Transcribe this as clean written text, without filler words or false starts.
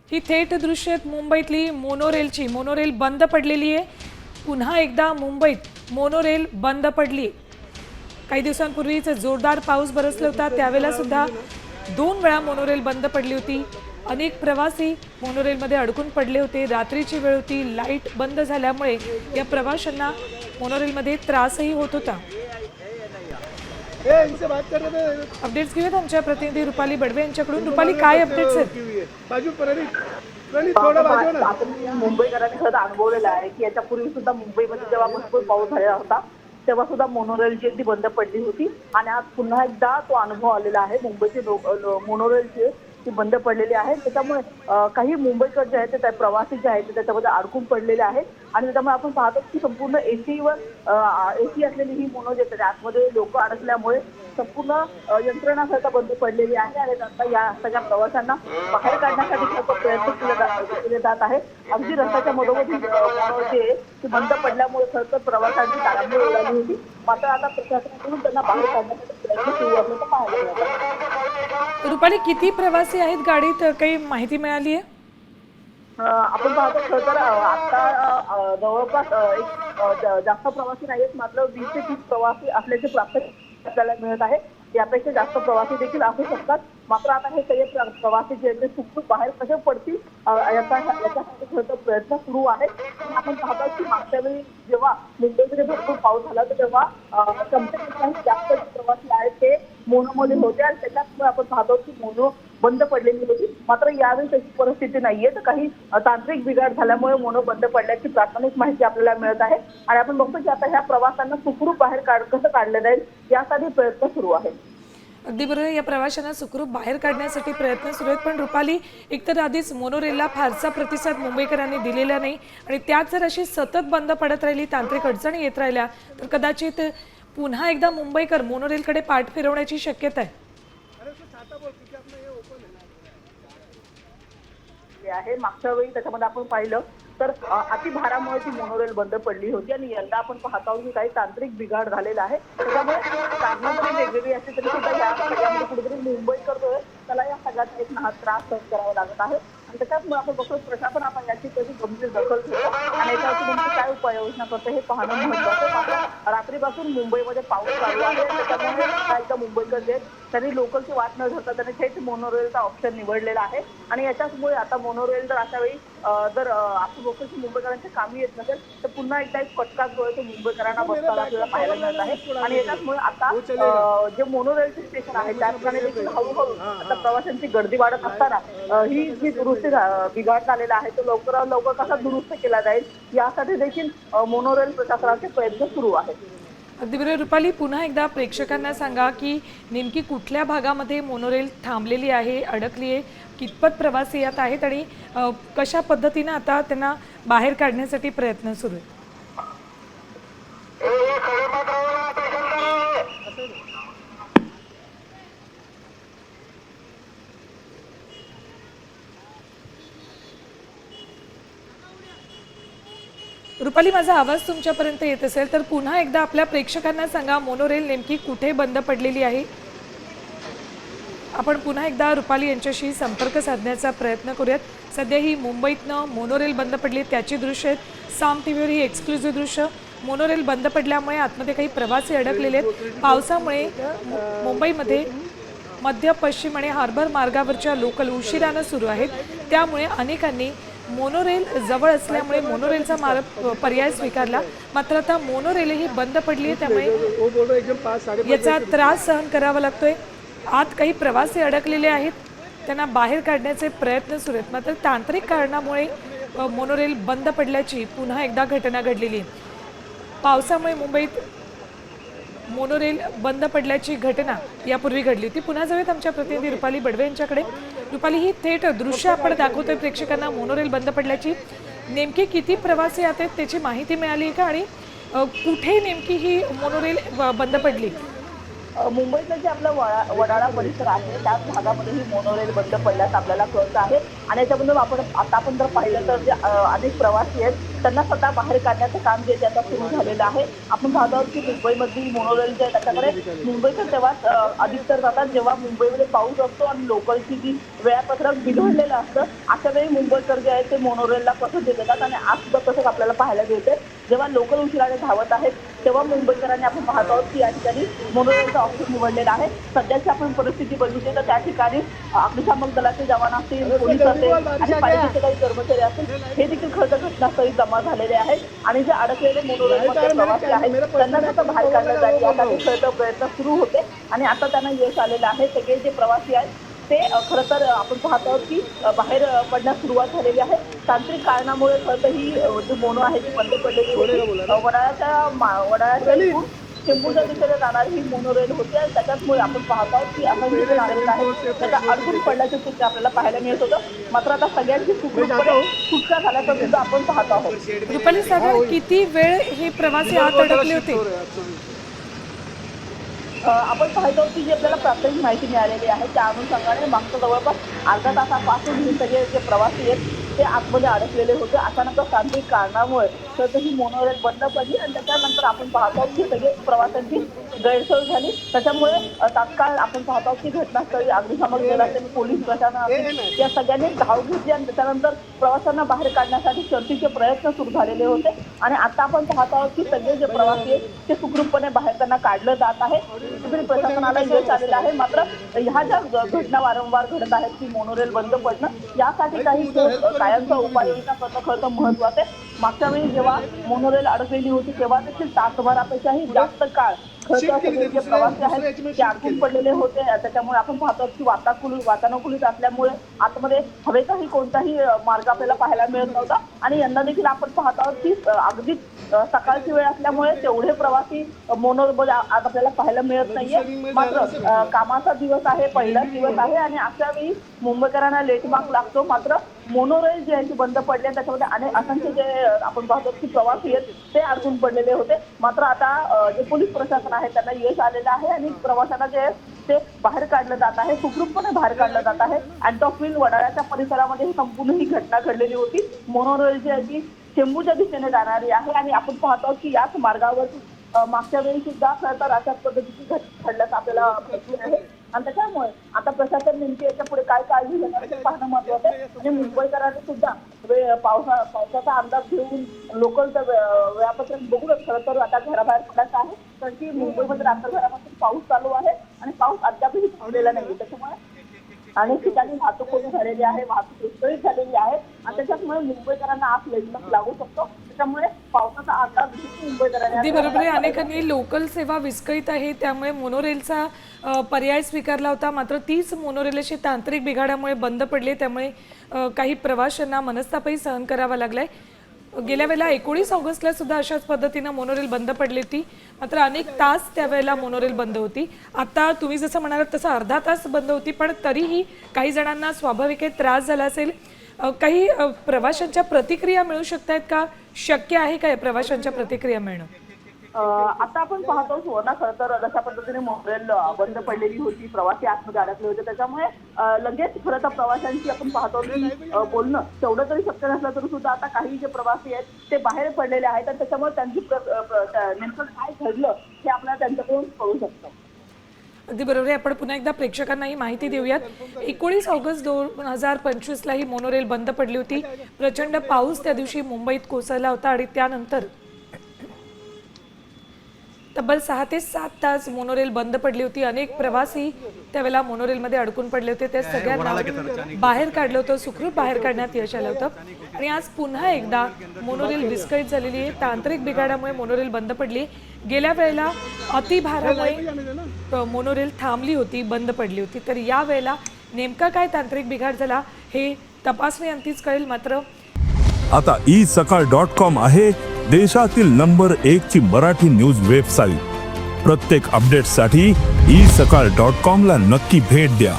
ही थेट दृश्य आहेत मुंबईतली मोनोरेलची। मोनोरेल बंद पडलेली आहे। पुन्हा एकदा मुंबईत मोनोरेल बंद पडली। काही दिवसांपूर्वीच जोरदार पाऊस बरसला होता, त्यावेळेला सुद्धा 2 वेळा मोनोरेल बंद पडली होती। अनेक प्रवासी मोनोरेलमध्ये अडकून पडले होते। रात्रीची वेळ होती, लाईट बंद झाल्यामुळे या प्रवाशांना मोनोरेलमध्ये त्रासही होत होता। अपडेट्स घेऊयात आमच्या प्रतिनिधी रुपाली बडवे यांच्याकडून। रुपाली, काय अपडेट्स आहेत? मुंबईकरांनी खरं अनुभवलेलं आहे की याच्यापूर्वी सुद्धा मुंबईमध्ये जेव्हा भरपूर पाऊस झालेला होता तेव्हा सुद्धा मोनोरेल जी ती बंद पडली होती आणि आज पुन्हा एकदा तो अनुभव आलेला आहे। मुंबईची मोनोरेल जी ती बंद पडलेली आहे, त्याच्यामुळे काही मुंबईकर जे आहेत ते प्रवासी जे आहेत त्याच्यामध्ये अडकून पडलेले आहेत आणि त्याच्यामुळे आपण पाहतो की संपूर्ण एसी असलेली ही मोनो जे आतमध्ये लोक अडकल्यामुळे संपूर्ण यंत्रणा सगळं बंद पडलेली आहे आणि आता या सगळ्या प्रवाशांना बाहेर काढण्यासाठी प्रयत्न केले जात आहे। अगदी रस्त्याच्या मधोमध जी ती बंद पडल्यामुळे खरं तर प्रवाशांची तारांबळ उडाली होती, मात्र आता प्रशासनाकडून त्यांना बाहेर काढण्यासाठी प्रयत्न सुरू असल्याचं पाहायला मिळत। रुपाली, किती प्रवासी आहेत गाडीत, काही माहिती मिळाली आहे? आपण पाहतो खरं तर आता जवळपास जास्त प्रवासी नाहीत, मात्र 20 ते 30 प्रवासी असल्याचे प्राप्त आपल्याला मिळत आहे। यापेक्षा जास्त प्रवासी देखील असू शकतात, मात्र आता हे सगळे प्रवासी जे ते सुखरूप बाहेर कसे पडतील याच्यासाठी खरं तर प्रयत्न सुरू आहे। आपण पाहतो की मागच्या वेळी जेव्हा मुंबईमध्ये भरपूर पाऊस झाला तर तेव्हा कमतेपेक्षा जास्त प्रवासी आहेत ते मोनोमध्ये होते आणि त्याच्यामुळे आपण पाहतो की मोनो बंद पडलेली होती, मात्र यावेळी तशी परिस्थिती नाहीये। तर काही तांत्रिक बिघाड झाल्यामुळे मोनो बंद पडल्याची प्राथमिक माहिती आपल्याला मिळत आहे आणि आपण बघतो की आता ह्या प्रवाशांना सुखरूप बाहेर कसं काढलं जाईल यासाठी प्रयत्न सुरू आहे। अगदी बरोबर, या प्रवाशांना सुखरूप बाहेर काढण्यासाठी प्रयत्न सुरू आहेत। पण रुपाली, एकतर आधीच मोनोरेलला फारसा प्रतिसाद मुंबईकरांनी दिलेला नाही आणि त्यात जर अशी सतत बंद पडत राहिली, तांत्रिक अडचणी येत राहिल्या तर कदाचित पुन्हा एकदा मुंबईकर मोनोरेलकडे पाठ फिरवण्याची शक्यता आहे। मागच्या वेळी त्याच्यामध्ये आपण पाहिलं तर अतिभारामुळे ती मोनोरेल बंद पडली होती आणि यंदा आपण पाहत आहोत की काही तांत्रिक बिघाड झालेला आहे, त्याच्यामुळे कारणं जरी वेगवेगळी असली तरी सुद्धा या सगळ्यामध्ये कुठेतरी मुंबई करतोय त्याला या सगळ्यात एक त्रास सहन करावा लागत आहे आणि त्याच्यामुळे आपण बघतो प्रशासन आपण याची कधी गंभीर दखल घेतो आणि याच्यावरती नेमकी काय उपाययोजना करतो हे पाहणं महत्त्वाचं। मात्र रात्रीपासून मुंबईमध्ये पाऊस चालू आहे, त्याच्यामुळे काही मुंबईकर जे त्यांनी लोकलची वाट न धरता त्यांनी थेट मोनोरेलचा ऑप्शन निवडलेला आहे आणि याच्यामुळे आता मोनोरेल जर अशा वेळी जर आपण बघतो की मुंबईकरांच्या कामी येत नसेल तर पुन्हा एकदा एक फटका जो आहे तो मुंबईकरांना बसताना आपल्याला पाहायला मिळत आहे आणि याच्यामुळे आता जे मोनोरेलचे स्टेशन आहे त्या ठिकाणी देखील हळूहळू आता प्रवाशांची गर्दी वाढत असताना ही जी दुरुस्ती बिघाड झालेला आहे तो लवकरात लवकर कसा दुरुस्त केला जाईल यासाठी देखील मोनोरेल प्रशासनाचे प्रयत्न सुरू आहेत। अगदी बरोबर रुपाली, पुन्हा एकदा प्रेक्षकांना सांगा की नेमकी कुठल्या भागामध्ये मोनोरेल थांबलेली आहे, अडकली आहे, कितपत प्रवासी यात आहेत आणि कशा पद्धतीने आता त्यांना बाहेर काढण्यासाठी प्रयत्न सुरू आहेत। रुपाली, माझा आवाज तुमच्यापर्यंत येत असेल तर पुन्हा एकदा आपल्या प्रेक्षकांना सांगा मोनोरेल नेमकी कुठे बंद पडलेली आहे। आपण पुन्हा एकदा रुपाली यांच्याशी संपर्क साधण्याचा प्रयत्न करूयात। सध्या ही मुंबईतनं मोनोरेल बंद पडली त्याची दृश्य आहेत। साम टीव्हीवर ही एक्सक्लुझिव्ह दृश्य। मोनोरेल बंद पडल्यामुळे आतमध्ये काही प्रवासी अडकलेले आहेत। पावसामुळे मुंबईमध्ये मध्य पश्चिम आणि हार्बर मार्गावरच्या लोकल उशिरानं सुरू आहेत, त्यामुळे अनेकांनी मोनोरेल जवळ असल्यामुळे मोनोरेलचा मार्ग पर्याय स्वीकारला, मात्र आता मोनोरेलही बंद पडली आहे त्यामुळे याचा त्रास सहन करावा लागतोय। आत काही प्रवासी अडकलेले आहेत, त्यांना बाहेर काढण्याचे प्रयत्न सुरू आहेत, मात्र तांत्रिक कारणामुळे मोनोरेल बंद पडल्याची पुन्हा एकदा घटना घडलेली आहे। पावसामुळे मुंबईत मोनोरेल बंद पडल्याची घटना यापूर्वी घडली होती। पुन्हा जाऊयात आमच्या प्रतिनिधी रुपाली बडवे यांच्याकडे। रुपाली, ही थेट दृश्य आपण दाखवतोय प्रेक्षकांना मोनोरेल बंद पडल्याची। नेमके किती प्रवासी आहेत त्याची माहिती मिळाली का आणि कुठे नेमकी ही मोनोरेल बंद पडली? मुंबईचं जे आपलं वडाळा परिसर आहे त्याच भागामध्ये ही मोनोरेल बंद पडल्याचं आपल्याला कळतं आहे. आणि याच्याबद्दल आपण जर पाहिलं तर जे अनेक प्रवासी आहेत त्यांना स्वतः बाहेर काढण्याचं काम जे आता सुरू झालेलं आहे. आपण पाहतो आहोत की मुंबईमधली मोनोरेल जे आहे त्याच्याकडे मुंबईचं तेव्हाच अधिकतर जातात जेव्हा मुंबईमध्ये पाऊस असतो आणि लोकलची जी वेळापत्रक बिघडलेलं असतं. अशा वेळी मुंबईकर जे आहे ते मोनोरेलला पसंती देतात आणि आज सुद्धा तसंच आपल्याला पाहायला मिळते. जेव्हा लोकल उशिराने धावत आहेत तेव्हा मुंबईकरांनी आपण पाहत आहोत की या ठिकाणी मोनोरेलचा ऑप्शन निवडलेला आहे. सध्याची आपण परिस्थिती बघितली तर त्या ठिकाणी अग्निशामक दलाचे जवान असतील, पोलीस असेल आणि पालिकेचे काही कर्मचारी असतील हे देखील खरं घटनास्थळी जमा झालेले आहेत. आणि जे अडकलेले मोनोरेलमध्ये प्रवासी आहेत त्यांना कसं बाहेर काढलं जाईल यासाठी खरं प्रयत्न सुरू होते आणि आता त्यांना यश आलेलं आहे. सगळे जे प्रवासी आहेत ते खरं तर आपण पाहत आहोत की बाहेर पडण्यास सुरुवात झालेली आहे. तांत्रिक कारणामुळे खरं तर ही जी मोनो आहे ती बंद पडलेली होती. वडाळ्याच्या इथून चेंबूरच्या दिशेने जाणारी ही मोनोरेल होती आणि त्याच्यामुळे आपण पाहत आहोत की असंख्य जे नागरिक आहेत त्याचा अडकून पडल्याचं चित्र आपल्याला पाहायला मिळत होतं. मात्र आता सगळ्यांची सुखरूपपणे सुटका झाल्याचं सुद्धा आपण पाहत आहोत. रुपाली सागर, किती वेळ हे प्रवासी आत अडकले होते? आपण पाहतो की जी आपल्याला प्राथमिक माहिती मिळालेली आहे त्या अनुषंगाने मागच्या जवळपास अर्धा तासापासून हे सगळे जे प्रवासी आहेत ते आतमध्ये अडकलेले होते. अचानक तांत्रिक कारणामुळे तर ही मोनोरेल बंद पडली आणि त्याच्यानंतर आपण पाहतो की सगळे प्रवाशांची गैरसोय झाली. त्याच्यामुळे तात्काळ आपण पाहतो की घटनास्थळी अग्निशामक दल असेल, पोलीस प्रशासन असेल या सगळ्यांनी धाव घेतली आणि त्याच्यानंतर प्रवाशांना बाहेर काढण्यासाठी शर्थीचे प्रयत्न सुरू झालेले होते. आणि आता आपण पाहत आहोत की सगळे जे प्रवासी आहेत ते सुखरूपपणे बाहेर त्यांना काढलं जात आहे. प्रशासनाला यश आलेलं आहे. मात्र ह्या ज्या घटना वारंवार घडत आहेत की मोनोरेल बंद पडणं यासाठी काही कायमचा उपाययोजना करणं खरं महत्वाचं आहे. मागच्या वेळी जेव्हा मोनोरेल अडकलेली होती तेव्हा देखील तासभरापेक्षाही जास्त काळ खरं जे प्रवासी आहेत ते अडकून पडलेले होते. त्याच्यामुळे आपण पाहतो की वातानुकूलित असल्यामुळे आतमध्ये हवेचाही कोणताही मार्ग आपल्याला पाहायला मिळत नव्हता. आणि यंदा देखील आपण पाहत आहोत की अगदी सकाळची वेळ असल्यामुळे तेवढे प्रवासी मोनोरेलमध्ये आज आपल्याला पाहायला मिळत नाहीये. मात्र कामाचा दिवस आहे, पहिलाच दिवस आहे आणि अशा वेळी मुंबईकरांना लेट मार्क लागतो. मात्र मोनोरेल जे आहे ती बंद पडली आणि त्याच्यामध्ये असंख्य जे आपण पाहतो की प्रवासी आहेत ते अडकून पडलेले होते. मात्र आता जे पोलीस प्रशासन आहे त्यांना यश आलेलं आहे आणि प्रवाशांना जे ते बाहेर काढलं जात आहे, सुखरूपपणे बाहेर काढलं जात आहे. अँटॉफिल वडाळ्याच्या परिसरामध्ये ही संपूर्ण ही घटना घडलेली होती. मोनोरेल जी आहे ती चेंबूरच्या दिशेने जाणारी आहे आणि आपण पाहतो की याच मार्गावर मागच्या वेळी सुद्धा खरं तर अशाच पद्धतीची घटना घडल्याचं आपल्याला माहिती आहे. आणि त्याच्यामुळे आता प्रशासन नेमकी याच्या पुढे काय काळजी घेणार हे पाहणं महत्वाचं आहे. आणि मुंबईकरांनी सुद्धा पावसाचा अंदाज घेऊन लोकलचं वेळापत्रक बघूनच खरं तर आता घराबाहेर पडायचं आहे. कारण की मुंबईमध्ये रात्रभरापासून पाऊस चालू आहे आणि पाऊस अद्यापही थांबलेला नाही. त्याच्यामुळे अनेक ठिकाणी वाहतूक कोंडी झालेली आहे, वाहतूक विस्कळीत झालेली आहे आणि त्याच्यामुळे मुंबईकरांना आज लेटमक लागू शकतो. त्याच्यामुळे पावसाचा अंदाज मुंबईकरांनी अगदी बरोबर आहे. अनेकांनी लोकल सेवा विस्कळीत आहे त्यामुळे मोनोरेलचा पर्याय स्वीकारला होता. मात्र तीच मोनोरेल अशी तांत्रिक बिघाडामुळे बंद पडली. त्यामुळे काही प्रवाशांना मनस्तापही सहन करावा लागलाय. गेल्या वेळेला 19 ऑगस्टला सुद्धा अशाच पद्धतीनं मोनोरेल बंद पडली होती. मात्र अनेक तास त्यावेळेला मोनोरेल बंद होती. आता तुम्ही जसं म्हणालात तसं अर्धा तास बंद होती, पण तरीही काही जणांना स्वाभाविक त्रास झाला असेल. काही प्रवाशांच्या प्रतिक्रिया मिळू शकतात का? शक्य आहे काय प्रवाशांच्या प्रतिक्रिया मिळणं? आता आपण पाहतो सुवर्णा खरं तर जशा पद्धतीने मोनोरेल बंद पडलेली होती, प्रवासी आतमध्ये अडकले होते, त्याच्यामुळे लगेच खरं तर प्रवाशांची आपण पाहतो की बोलणं तेवढं तरी शक्य नसलं तरी सुद्धा आता काही जे प्रवासी आहेत ते बाहेर पडलेले आहेत आणि त्याच्यामुळे त्यांची नेमकं काय घडलं हे आपल्याला त्यांच्याकडून कळू शकतं. अगदी बरोबर आहे. आपण पुन्हा एकदा प्रेक्षकांना ही माहिती देऊयात. 19 ऑगस्ट 2025ला ही मोनोरेल बंद पडली होती. प्रचंड पाऊस त्या दिवशी मुंबईत कोसळला होता आणि त्यानंतर तब्बल 6 ते 7 तास मोनोरेल बंद पडली होती. अनेक प्रवासी त्यावेळेला मोनोरेलमध्ये अडकून पडले होते. त्या सगळ्यांना बाहेर काढलं होतं, सुखरूप बाहेर काढण्यात यश आलं होतं. आणि आज पुन्हा एकदा मोनोरेल विस्कळीत झालेली आहे. तांत्रिक बिघाडामुळे मोनोरेल बंद पडली. गेल्या वेळेला अतिभारामुळे मोनोरेल थांबली होती, बंद पडली होती. तर या वेळेला नेमका काय तांत्रिक बिघाड झाला हे तपासणी अंतीच कळेल. मात्र आता isakal.com आहे देशातील नंबर 1 ची मराठी न्यूज वेबसाईट. प्रत्येक अपडेटसाठी isakal.com ला नक्की भेट द्या.